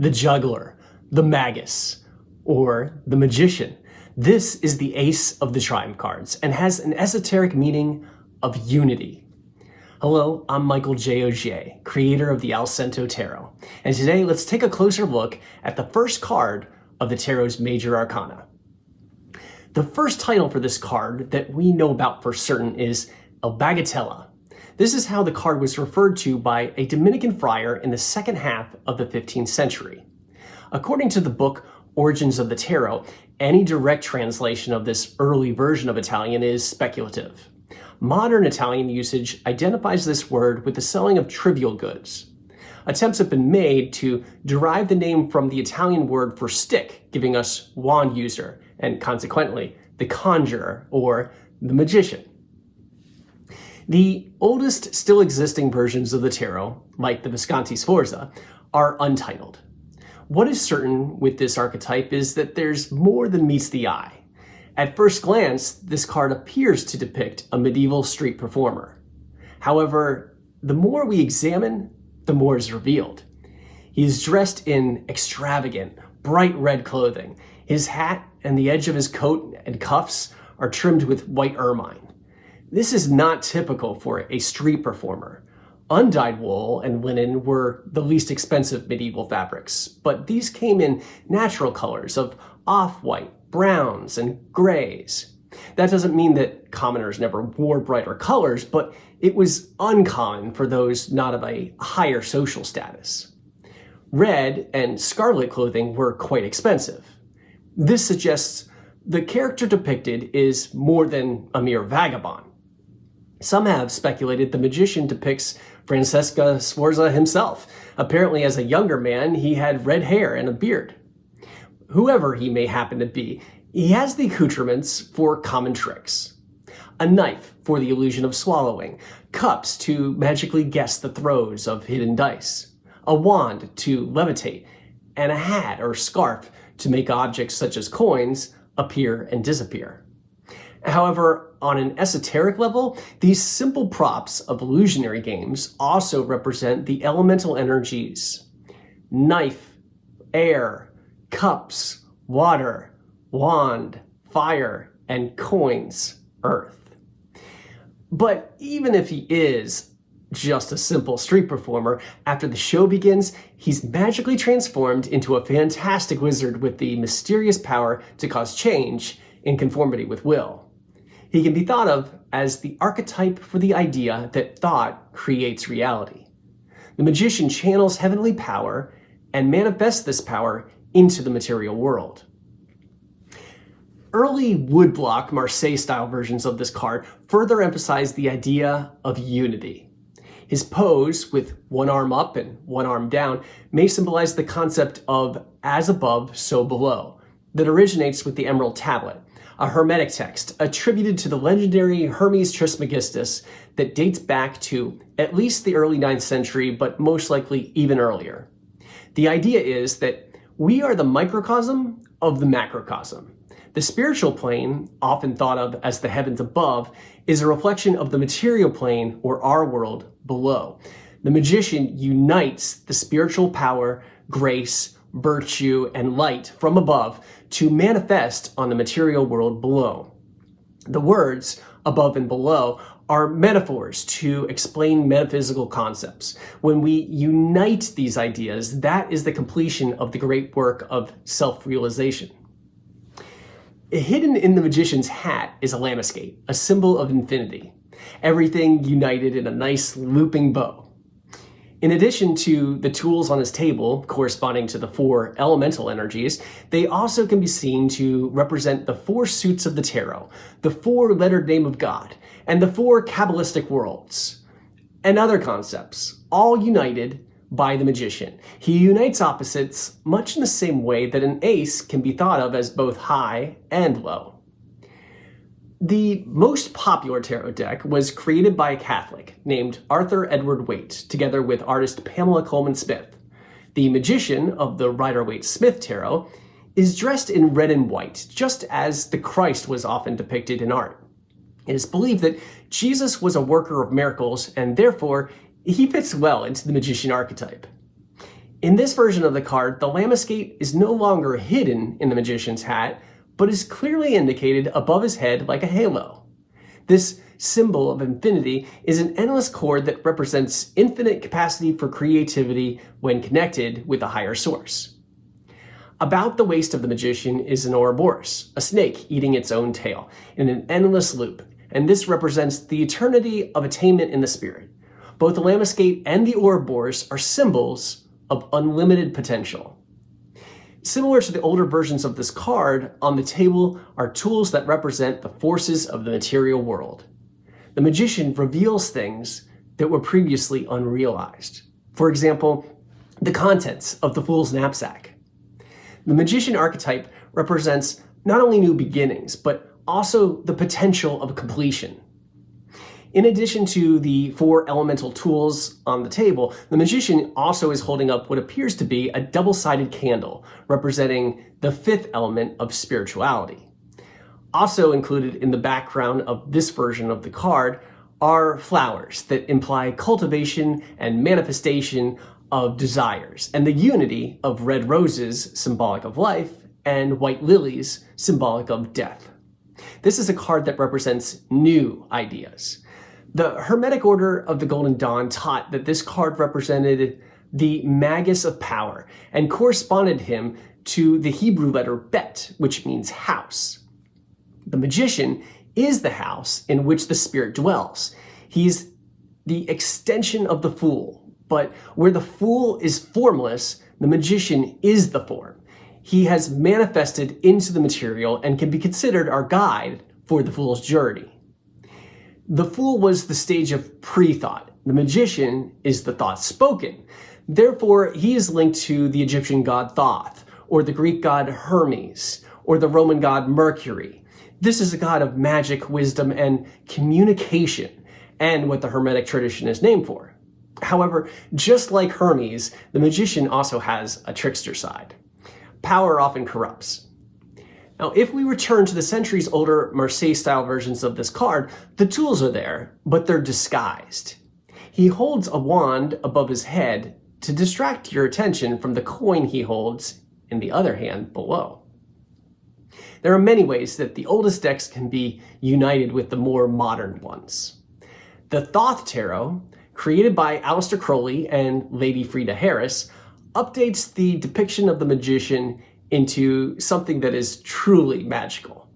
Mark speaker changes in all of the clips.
Speaker 1: the juggler, the magus, or the magician. This is the ace of the triumph cards and has an esoteric meaning of unity. Hello, I'm Michael J. Auger, creator of the Allcento Tarot, and today let's take a closer look at the first card of the Tarot's major arcana. The first title for this card that we know about for certain is El Bagatella. This is how the card was referred to by a Dominican friar in the second half of the 15th century. According to the book Origins of the Tarot, any direct translation of this early version of Italian is speculative. Modern Italian usage identifies this word with the selling of trivial goods. Attempts have been made to derive the name from the Italian word for stick, giving us wand user, and consequently, the conjurer or the magician. The oldest still existing versions of the tarot, like the Visconti-Sforza, are untitled. What is certain with this archetype is that there's more than meets the eye. At first glance, this card appears to depict a medieval street performer. However, the more we examine, the more is revealed. He is dressed in extravagant, bright red clothing. His hat and the edge of his coat and cuffs are trimmed with white ermine. This is not typical for a street performer. Undyed wool and linen were the least expensive medieval fabrics, but these came in natural colors of off-white, browns, and grays. That doesn't mean that commoners never wore brighter colors, but it was uncommon for those not of a higher social status. Red and scarlet clothing were quite expensive. This suggests the character depicted is more than a mere vagabond. Some have speculated the magician depicts Francesco himself. Apparently, as a younger man, he had red hair and a beard. Whoever he may happen to be, he has the accoutrements for common tricks. A knife for the illusion of swallowing, cups to magically guess the throws of hidden dice, a wand to levitate, and a hat or scarf to make objects such as coins appear and disappear. However, on an esoteric level, these simple props of illusionary games also represent the elemental energies: knife, air, cups, water, wand, fire, and coins, earth. But even if he is just a simple street performer, after the show begins, he's magically transformed into a fantastic wizard with the mysterious power to cause change in conformity with will. He can be thought of as the archetype for the idea that thought creates reality. The magician channels heavenly power and manifests this power into the material world. Early woodblock Marseille-style versions of this card further emphasize the idea of unity. His pose, with one arm up and one arm down, may symbolize the concept of as above, so below, that originates with the Emerald Tablet, a Hermetic text attributed to the legendary Hermes Trismegistus that dates back to at least the early 9th century, but most likely even earlier. The idea is that we are the microcosm of the macrocosm. The spiritual plane, often thought of as the heavens above, is a reflection of the material plane or our world below. The magician unites the spiritual power, grace, virtue, and light from above to manifest on the material world below. The words above and below are metaphors to explain metaphysical concepts. When we unite these ideas, that is the completion of the great work of self-realization. Hidden in the magician's hat is a lambscape, a symbol of infinity. Everything united in a nice looping bow. In addition to the tools on his table, corresponding to the 4 elemental energies, they also can be seen to represent the 4 suits of the tarot, the 4-lettered name of God, and the 4 Kabbalistic worlds, and other concepts, all united by the magician. He unites opposites much in the same way that an ace can be thought of as both high and low. The most popular tarot deck was created by a Catholic named Arthur Edward Waite, together with artist Pamela Colman Smith. The magician of the Rider-Waite-Smith tarot is dressed in red and white, just as the Christ was often depicted in art. It is believed that Jesus was a worker of miracles, and therefore he fits well into the magician archetype. In this version of the card, the lamescate is no longer hidden in the magician's hat, but is clearly indicated above his head like a halo. This symbol of infinity is an endless cord that represents infinite capacity for creativity when connected with a higher source. About the waist of the magician is an Ouroboros, a snake eating its own tail, in an endless loop, and this represents the eternity of attainment in the spirit. Both the lamescate and the Ouroboros are symbols of unlimited potential. Similar to the older versions of this card, on the table are tools that represent the forces of the material world. The magician reveals things that were previously unrealized. For example, the contents of the fool's knapsack. The magician archetype represents not only new beginnings, but also the potential of completion. In addition to the 4 elemental tools on the table, the magician also is holding up what appears to be a double-sided candle, representing the 5th element of spirituality. Also included in the background of this version of the card are flowers that imply cultivation and manifestation of desires, and the unity of red roses, symbolic of life, and white lilies, symbolic of death. This is a card that represents new ideas. The Hermetic Order of the Golden Dawn taught that this card represented the magus of power and corresponded him to the Hebrew letter bet, which means house. The magician is the house in which the spirit dwells. He's the extension of the fool, but where the fool is formless, the magician is the form. He has manifested into the material and can be considered our guide for the fool's journey. The fool was the stage of pre-thought. The magician is the thought spoken. Therefore, he is linked to the Egyptian god Thoth, or the Greek god Hermes, or the Roman god Mercury. This is a god of magic, wisdom, and communication, and what the Hermetic tradition is named for. However, just like Hermes, the magician also has a trickster side. Power often corrupts. Now, if we return to the centuries-older Marseille-style versions of this card, the tools are there, but they're disguised. He holds a wand above his head to distract your attention from the coin he holds in the other hand below. There are many ways that the oldest decks can be united with the more modern ones. The Thoth Tarot, created by Aleister Crowley and Lady Frida Harris, updates the depiction of the magician into something that is truly magical.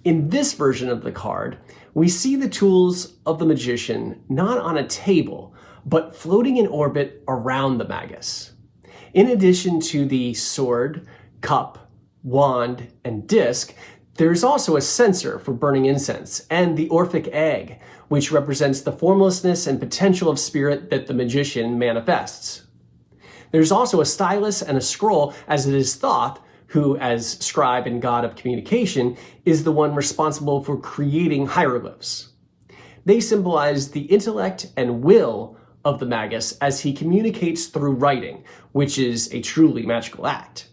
Speaker 1: In this version of the card, we see the tools of the magician not on a table, but floating in orbit around the magus. In addition to the sword, cup, wand, and disc, there's also a censer for burning incense, and the Orphic egg, which represents the formlessness and potential of spirit that the magician manifests. There's also a stylus and a scroll, as it is Thoth, who, as scribe and god of communication, is the one responsible for creating hieroglyphs. They symbolize the intellect and will of the magus as he communicates through writing, which is a truly magical act.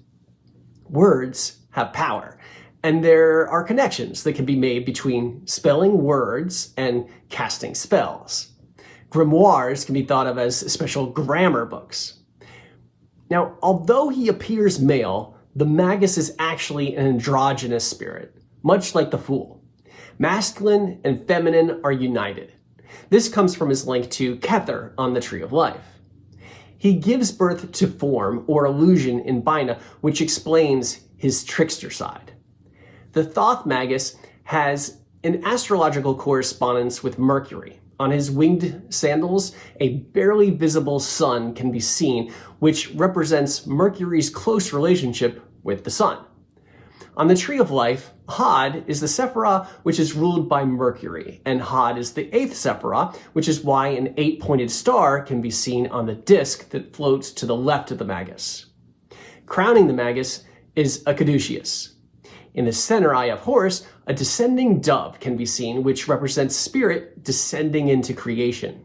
Speaker 1: Words have power, and there are connections that can be made between spelling words and casting spells. Grimoires can be thought of as special grammar books. Now, although he appears male, the magus is actually an androgynous spirit, much like the fool. Masculine and feminine are united. This comes from his link to Kether on the Tree of Life. He gives birth to form or illusion in Bina, which explains his trickster side. The Thoth magus has an astrological correspondence with Mercury. On his winged sandals, a barely visible sun can be seen, which represents Mercury's close relationship with the sun. On the Tree of Life, Hod is the Sephirah, which is ruled by Mercury, and Hod is the 8th Sephirah, which is why an 8-pointed star can be seen on the disc that floats to the left of the magus. Crowning the magus is a caduceus. In the center eye of Horus, a descending dove can be seen, which represents spirit descending into creation.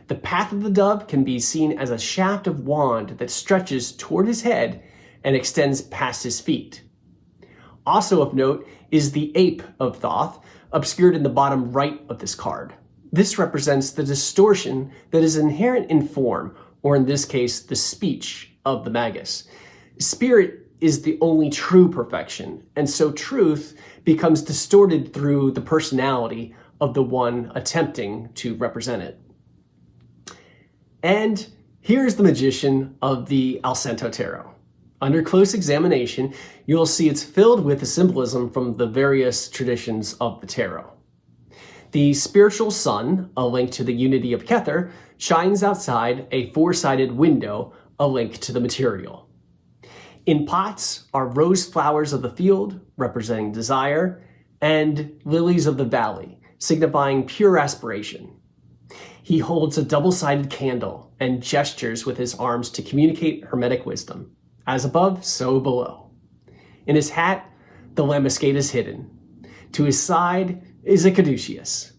Speaker 1: The path of the dove can be seen as a shaft of wand that stretches toward his head and extends past his feet. Also of note is the ape of Thoth, obscured in the bottom right of this card. This represents the distortion that is inherent in form, or in this case, the speech of the magus. Spirit is the only true perfection, and so truth becomes distorted through the personality of the one attempting to represent it. And here's the magician of the Allcento tarot. Under close examination, you'll see it's filled with the symbolism from the various traditions of the tarot. The spiritual sun, a link to the unity of Kether, shines outside a four-sided window, a link to the material. In pots are rose flowers of the field, representing desire, and lilies of the valley, signifying pure aspiration. He holds a double-sided candle and gestures with his arms to communicate hermetic wisdom. As above, so below. In his hat, the lemniscate is hidden. To his side is a caduceus.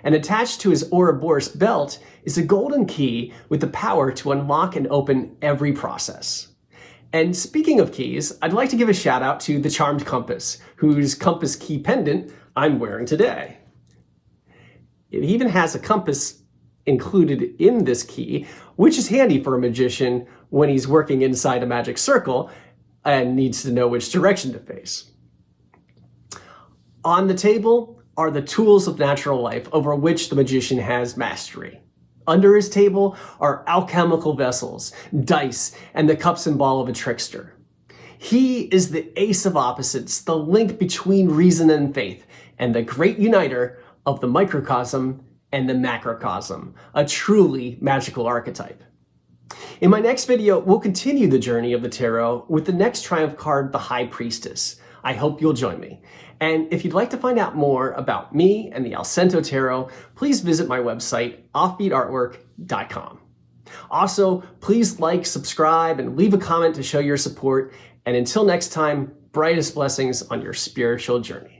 Speaker 1: And attached to his Ouroboros belt is a golden key with the power to unlock and open every process. And speaking of keys, I'd like to give a shout out to the Charmed Compass, whose compass key pendant I'm wearing today. It even has a compass included in this key, which is handy for a magician when he's working inside a magic circle and needs to know which direction to face. On the table are the tools of natural life over which the magician has mastery. Under his table are alchemical vessels, dice, and the cups and ball of a trickster. He is the ace of opposites, the link between reason and faith, and the great uniter of the microcosm and the macrocosm, a truly magical archetype. In my next video, we'll continue the journey of the tarot with the next triumph card, the High Priestess. I hope you'll join me. And if you'd like to find out more about me and the Allcento Tarot, please visit my website, offbeatartwork.com. Also, please like, subscribe, and leave a comment to show your support. And until next time, brightest blessings on your spiritual journey.